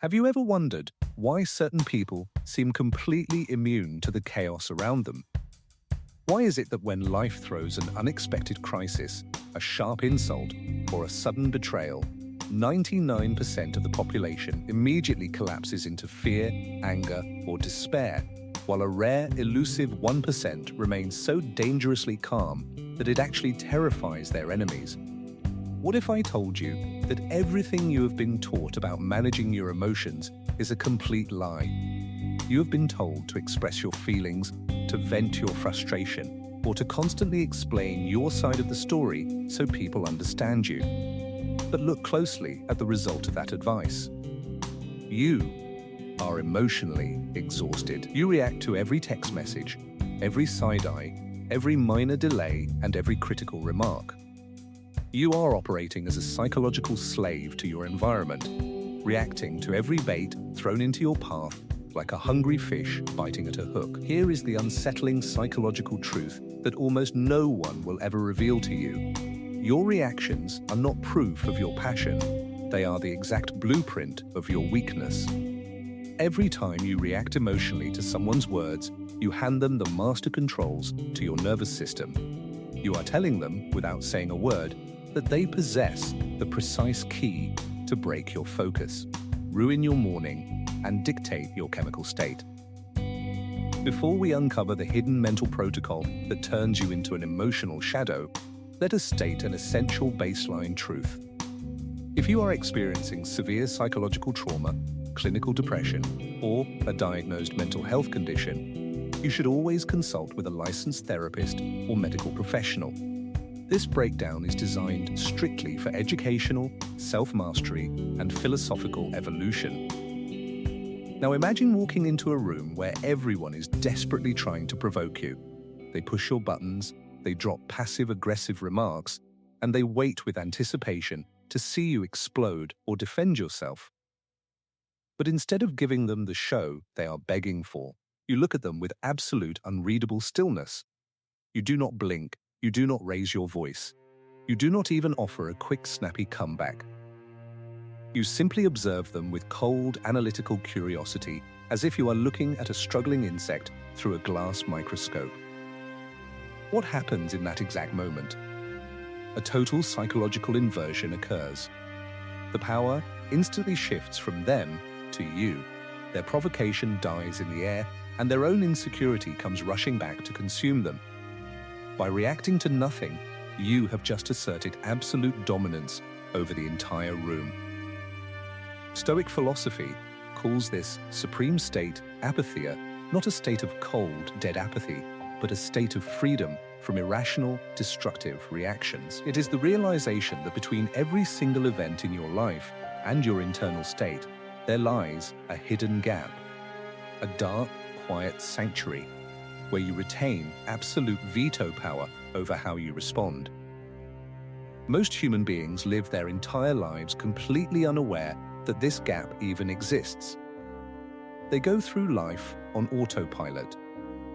Have you ever wondered why certain people seem completely immune to the chaos around them? Why is it that when life throws an unexpected crisis, a sharp insult, or a sudden betrayal, 99% of the population immediately collapses into fear, anger, or despair, while a rare, elusive 1% remains so dangerously calm that it actually terrifies their enemies? What if I told you that everything you have been taught about managing your emotions is a complete lie? You have been told to express your feelings, to vent your frustration, or to constantly explain your side of the story so people understand you. But look closely at the result of that advice. You are emotionally exhausted. You react to every text message, every side eye, every minor delay, and every critical remark. You are operating as a psychological slave to your environment, reacting to every bait thrown into your path like a hungry fish biting at a hook. Here is the unsettling psychological truth that almost no one will ever reveal to you. Your reactions are not proof of your passion. They are the exact blueprint of your weakness. Every time you react emotionally to someone's words, you hand them the master controls to your nervous system. You are telling them, without saying a word, that they possess the precise key to break your focus, ruin your morning, and dictate your chemical state. Before we uncover the hidden mental protocol that turns you into an emotional shadow, let us state an essential baseline truth. If you are experiencing severe psychological trauma, clinical depression, or a diagnosed mental health condition, you should always consult with a licensed therapist or medical professional. This breakdown is designed strictly for educational, self-mastery, and philosophical evolution. Now imagine walking into a room where everyone is desperately trying to provoke you. They push your buttons, they drop passive-aggressive remarks, and they wait with anticipation to see you explode or defend yourself. But instead of giving them the show they are begging for, you look at them with absolute unreadable stillness. You do not blink. You do not raise your voice. You do not even offer a quick, snappy comeback. You simply observe them with cold, analytical curiosity, as if you are looking at a struggling insect through a glass microscope. What happens in that exact moment? A total psychological inversion occurs. The power instantly shifts from them to you. Their provocation dies in the air, and their own insecurity comes rushing back to consume them. By reacting to nothing, you have just asserted absolute dominance over the entire room. Stoic philosophy calls this supreme state apatheia, not a state of cold, dead apathy, but a state of freedom from irrational, destructive reactions. It is the realization that between every single event in your life and your internal state, there lies a hidden gap, a dark, quiet sanctuary, where you retain absolute veto power over how you respond. Most human beings live their entire lives completely unaware that this gap even exists. They go through life on autopilot,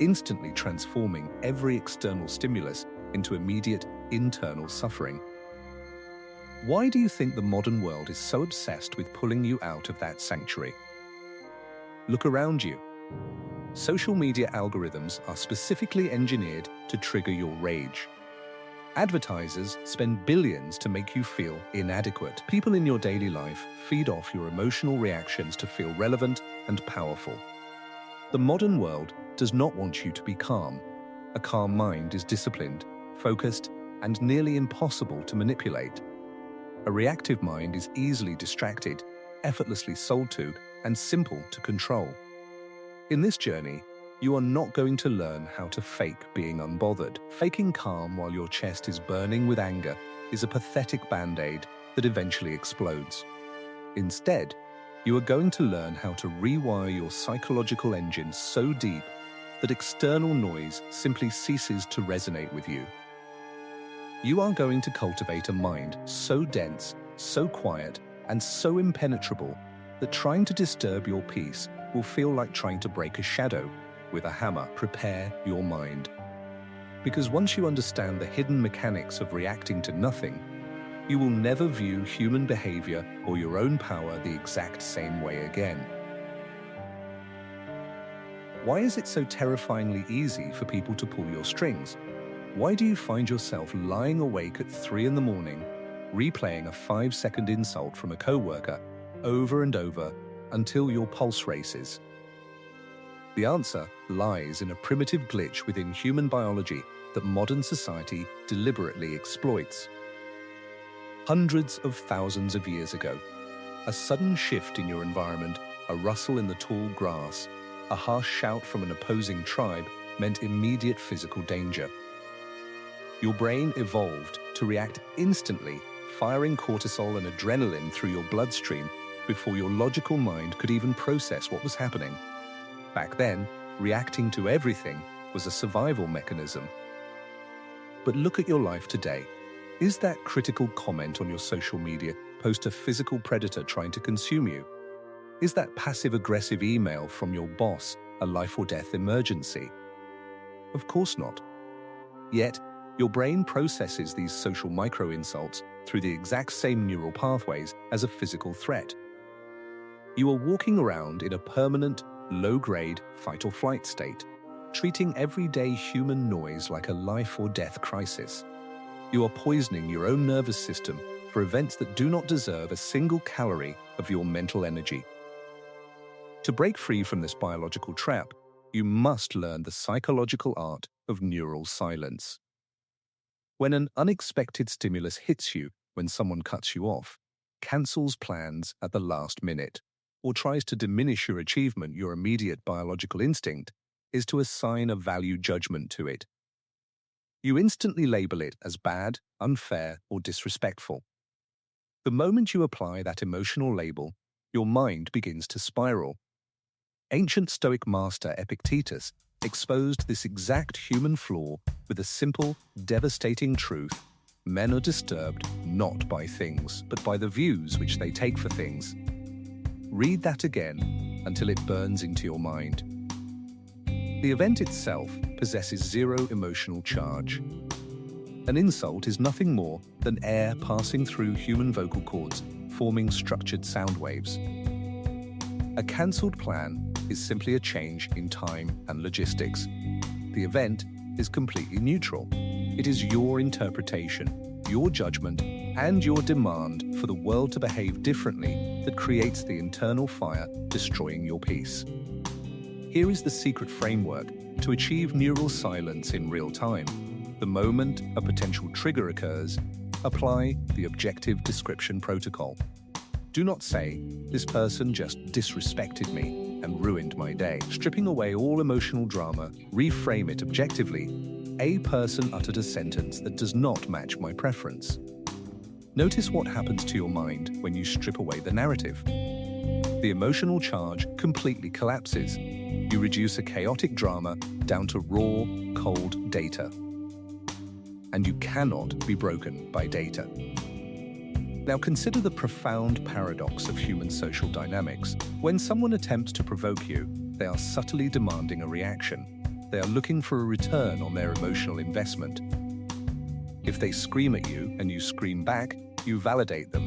instantly transforming every external stimulus into immediate internal suffering. Why do you think the modern world is so obsessed with pulling you out of that sanctuary? Look around you. Social media algorithms are specifically engineered to trigger your rage. Advertisers spend billions to make you feel inadequate. People in your daily life feed off your emotional reactions to feel relevant and powerful. The modern world does not want you to be calm. A calm mind is disciplined, focused, and nearly impossible to manipulate. A reactive mind is easily distracted, effortlessly sold to, and simple to control. In this journey, you are not going to learn how to fake being unbothered. Faking calm while your chest is burning with anger is a pathetic band-aid that eventually explodes. Instead, you are going to learn how to rewire your psychological engine so deep that external noise simply ceases to resonate with you. You are going to cultivate a mind so dense, so quiet, and so impenetrable that trying to disturb your peace will feel like trying to break a shadow with a hammer. Prepare your mind. Because once you understand the hidden mechanics of reacting to nothing, you will never view human behavior or your own power the exact same way again. Why is it so terrifyingly easy for people to pull your strings? Why do you find yourself lying awake at 3 in the morning, replaying a 5-second insult from a coworker over and over until your pulse races? The answer lies in a primitive glitch within human biology that modern society deliberately exploits. Hundreds of thousands of years ago, a sudden shift in your environment, a rustle in the tall grass, a harsh shout from an opposing tribe meant immediate physical danger. Your brain evolved to react instantly, firing cortisol and adrenaline through your bloodstream before your logical mind could even process what was happening. Back then, reacting to everything was a survival mechanism. But look at your life today. Is that critical comment on your social media post a physical predator trying to consume you? Is that passive-aggressive email from your boss a life-or-death emergency? Of course not. Yet, your brain processes these social micro-insults through the exact same neural pathways as a physical threat. You are walking around in a permanent, low-grade fight-or-flight state, treating everyday human noise like a life-or-death crisis. You are poisoning your own nervous system for events that do not deserve a single calorie of your mental energy. To break free from this biological trap, you must learn the psychological art of neural silence. When an unexpected stimulus hits you when someone cuts you off, cancels plans at the last minute, or tries to diminish your achievement, your immediate biological instinct is to assign a value judgment to it. You instantly label it as bad, unfair, or disrespectful. The moment you apply that emotional label, your mind begins to spiral. Ancient Stoic master Epictetus exposed this exact human flaw with a simple, devastating truth: men are disturbed not by things, but by the views which they take for things. Read that again until it burns into your mind. The event itself possesses zero emotional charge. An insult is nothing more than air passing through human vocal cords, forming structured sound waves. A cancelled plan is simply a change in time and logistics. The event is completely neutral. It is your interpretation, your judgment, and your demand for the world to behave differently that creates the internal fire destroying your peace. Here is the secret framework to achieve neural silence in real time. The moment a potential trigger occurs, apply the objective description protocol. Do not say, "This person just disrespected me and ruined my day." Stripping away all emotional drama, reframe it objectively. A person uttered a sentence that does not match my preference. Notice what happens to your mind when you strip away the narrative. The emotional charge completely collapses. You reduce a chaotic drama down to raw, cold data. And you cannot be broken by data. Now consider the profound paradox of human social dynamics. When someone attempts to provoke you, they are subtly demanding a reaction. They are looking for a return on their emotional investment. If they scream at you and you scream back, you validate them.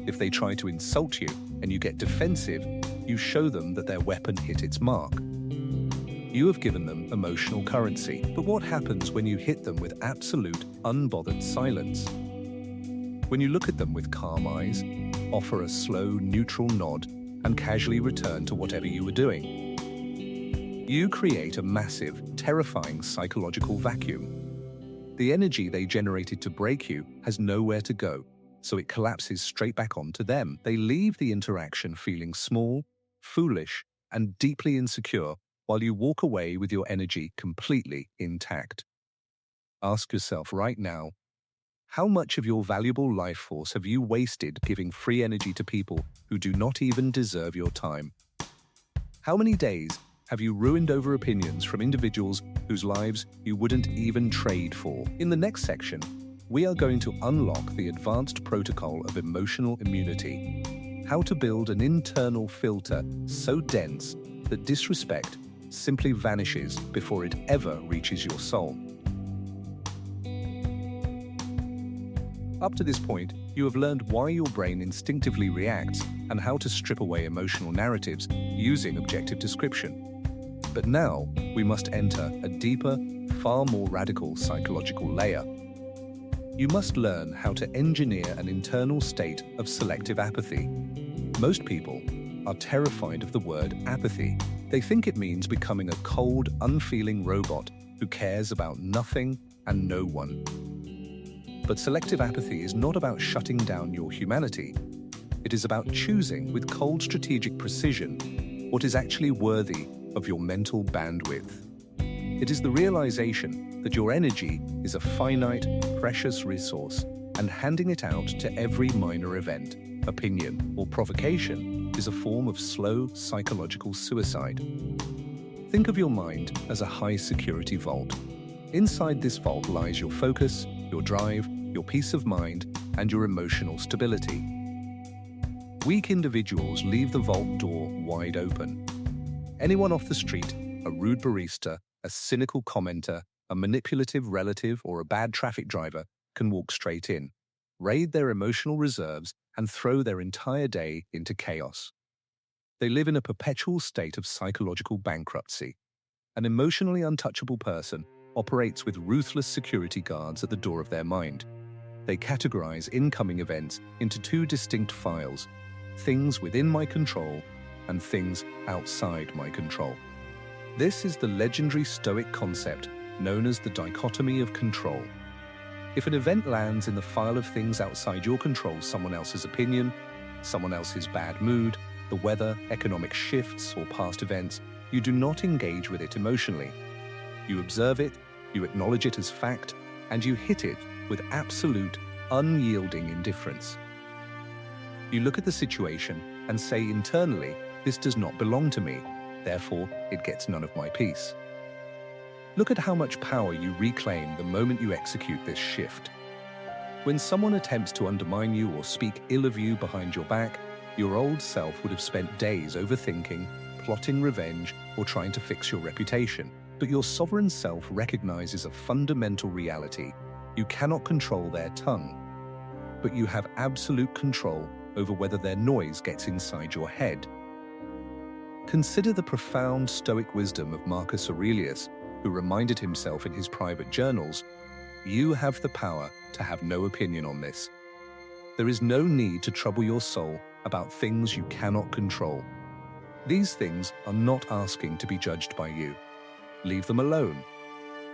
If they try to insult you and you get defensive, you show them that their weapon hit its mark. You have given them emotional currency. But what happens when you hit them with absolute, unbothered silence? When you look at them with calm eyes, offer a slow, neutral nod, and casually return to whatever you were doing, you create a massive, terrifying psychological vacuum. The energy they generated to break you has nowhere to go, so it collapses straight back onto them. They leave the interaction feeling small, foolish, and deeply insecure, while you walk away with your energy completely intact. Ask yourself right now, how much of your valuable life force have you wasted giving free energy to people who do not even deserve your time? How many days have you ruined over opinions from individuals whose lives you wouldn't even trade for? In the next section, we are going to unlock the advanced protocol of emotional immunity. How to build an internal filter so dense that disrespect simply vanishes before it ever reaches your soul. Up to this point, you have learned why your brain instinctively reacts and how to strip away emotional narratives using objective description. But now, we must enter a deeper, far more radical psychological layer. You must learn how to engineer an internal state of selective apathy. Most people are terrified of the word apathy. They think it means becoming a cold, unfeeling robot who cares about nothing and no one. But selective apathy is not about shutting down your humanity. It is about choosing with cold strategic precision what is actually worthy of your mental bandwidth. It is the realization that your energy is a finite, precious resource, and handing it out to every minor event, opinion, or provocation is a form of slow psychological suicide. Think of your mind as a high-security vault. Inside this vault lies your focus, your drive, your peace of mind, and your emotional stability. Weak individuals leave the vault door wide open. Anyone off the street, a rude barista, a cynical commenter, a manipulative relative, or a bad traffic driver can walk straight in, raid their emotional reserves, and throw their entire day into chaos. They live in a perpetual state of psychological bankruptcy. An emotionally untouchable person operates with ruthless security guards at the door of their mind. They categorize incoming events into two distinct files: things within my control and things outside my control. This is the legendary Stoic concept known as the dichotomy of control. If an event lands in the file of things outside your control, someone else's opinion, someone else's bad mood, the weather, economic shifts, or past events, you do not engage with it emotionally. You observe it, you acknowledge it as fact, and you hit it with absolute, unyielding indifference. You look at the situation and say internally, this does not belong to me, therefore it gets none of my peace. Look at how much power you reclaim the moment you execute this shift. When someone attempts to undermine you or speak ill of you behind your back, your old self would have spent days overthinking, plotting revenge, or trying to fix your reputation. But your sovereign self recognizes a fundamental reality. You cannot control their tongue, but you have absolute control over whether their noise gets inside your head. Consider the profound Stoic wisdom of Marcus Aurelius, who reminded himself in his private journals, "You have the power to have no opinion on this." There is no need to trouble your soul about things you cannot control. These things are not asking to be judged by you. Leave them alone.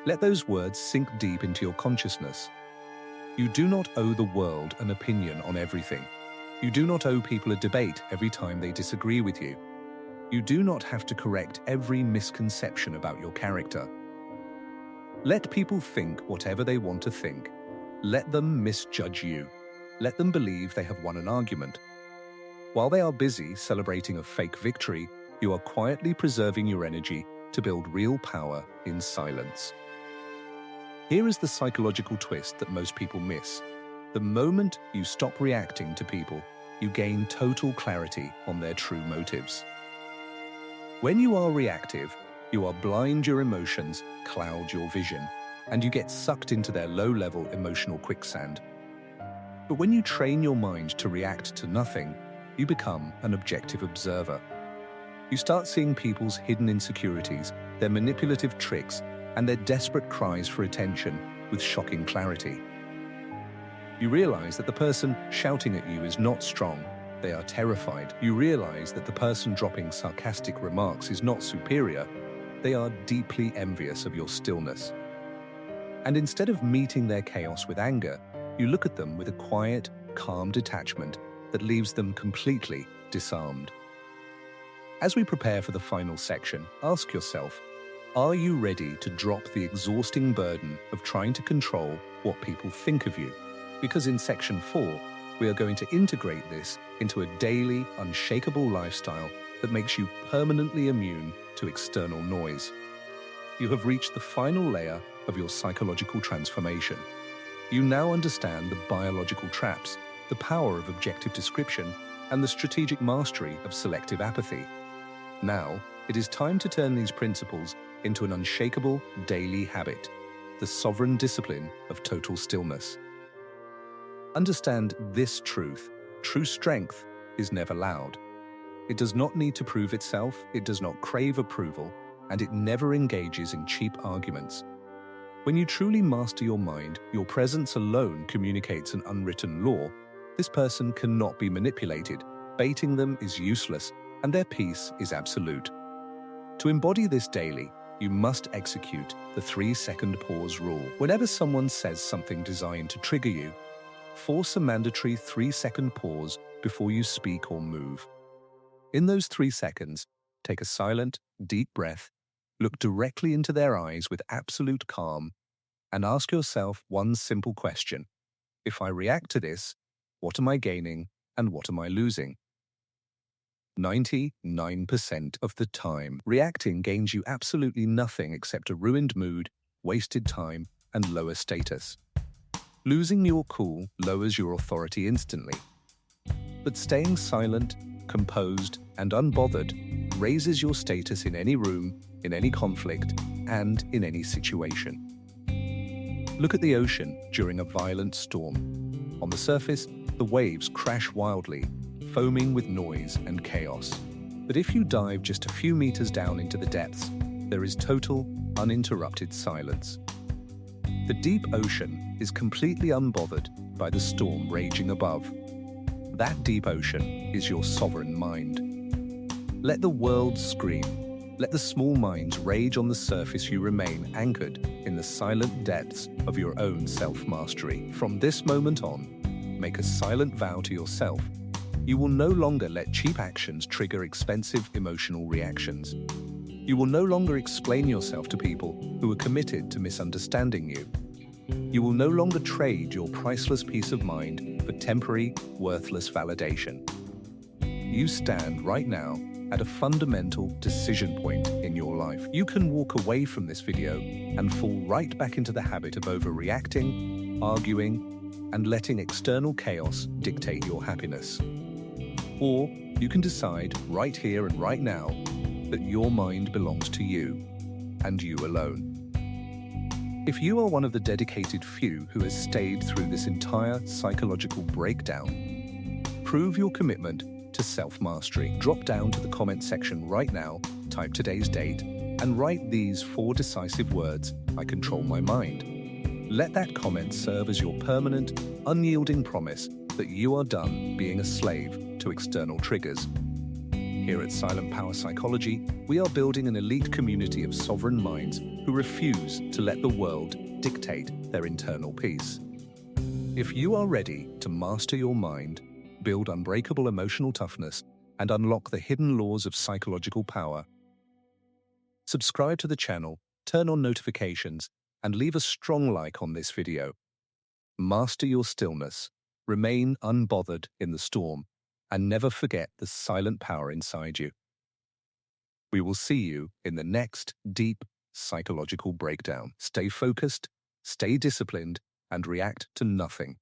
Let those words sink deep into your consciousness. You do not owe the world an opinion on everything. You do not owe people a debate every time they disagree with you. You do not have to correct every misconception about your character. Let people think whatever they want to think. Let them misjudge you. Let them believe they have won an argument. While they are busy celebrating a fake victory, you are quietly preserving your energy to build real power in silence. Here is the psychological twist that most people miss. The moment you stop reacting to people, you gain total clarity on their true motives. When you are reactive, you are blind, your emotions cloud your vision, and you get sucked into their low-level emotional quicksand. But when you train your mind to react to nothing, you become an objective observer. You start seeing people's hidden insecurities, their manipulative tricks, and their desperate cries for attention with shocking clarity. You realize that the person shouting at you is not strong, they are terrified. You realize that the person dropping sarcastic remarks is not superior, they are deeply envious of your stillness. And instead of meeting their chaos with anger, you look at them with a quiet, calm detachment that leaves them completely disarmed. As we prepare for the final section, ask yourself, are you ready to drop the exhausting burden of trying to control what people think of you? Because in section 4, we are going to integrate this into a daily, unshakable lifestyle that makes you permanently immune to external noise. You have reached the final layer of your psychological transformation. You now understand the biological traps, the power of objective description, and the strategic mastery of selective apathy. Now, it is time to turn these principles into an unshakable daily habit, the sovereign discipline of total stillness. Understand this truth. True strength is never loud. It does not need to prove itself, it does not crave approval, and it never engages in cheap arguments. When you truly master your mind, your presence alone communicates an unwritten law. This person cannot be manipulated, baiting them is useless, and their peace is absolute. To embody this daily, you must execute the 3-second pause rule. Whenever someone says something designed to trigger you, force a mandatory 3-second pause before you speak or move. In those 3 seconds, take a silent, deep breath, look directly into their eyes with absolute calm, and ask yourself one simple question. If I react to this, what am I gaining and what am I losing? 99% of the time, reacting gains you absolutely nothing except a ruined mood, wasted time, and lower status. Losing your cool lowers your authority instantly. But staying silent, composed, and unbothered raises your status in any room, in any conflict, and in any situation. Look at the ocean during a violent storm. On the surface, the waves crash wildly, foaming with noise and chaos. But if you dive just a few meters down into the depths, there is total, uninterrupted silence. The deep ocean is completely unbothered by the storm raging above. That deep ocean is your sovereign mind. Let the world scream. Let the small minds rage on the surface. You remain anchored in the silent depths of your own self-mastery. From this moment on, make a silent vow to yourself. You will no longer let cheap actions trigger expensive emotional reactions. You will no longer explain yourself to people who are committed to misunderstanding you. You will no longer trade your priceless peace of mind for temporary, worthless validation. You stand right now at a fundamental decision point in your life. You can walk away from this video and fall right back into the habit of overreacting, arguing, and letting external chaos dictate your happiness. Or you can decide right here and right now that your mind belongs to you, and you alone. If you are one of the dedicated few who has stayed through this entire psychological breakdown, prove your commitment to self-mastery. Drop down to the comment section right now, type today's date, and write these 4 decisive words: I control my mind. Let that comment serve as your permanent, unyielding promise that you are done being a slave to external triggers. Here at Silent Power Psychology, we are building an elite community of sovereign minds who refuse to let the world dictate their internal peace. If you are ready to master your mind, build unbreakable emotional toughness, and unlock the hidden laws of psychological power, subscribe to the channel, turn on notifications, and leave a strong like on this video. Master your stillness, remain unbothered in the storm, and never forget the silent power inside you. We will see you in the next deep psychological breakdown. Stay focused, stay disciplined, and react to nothing.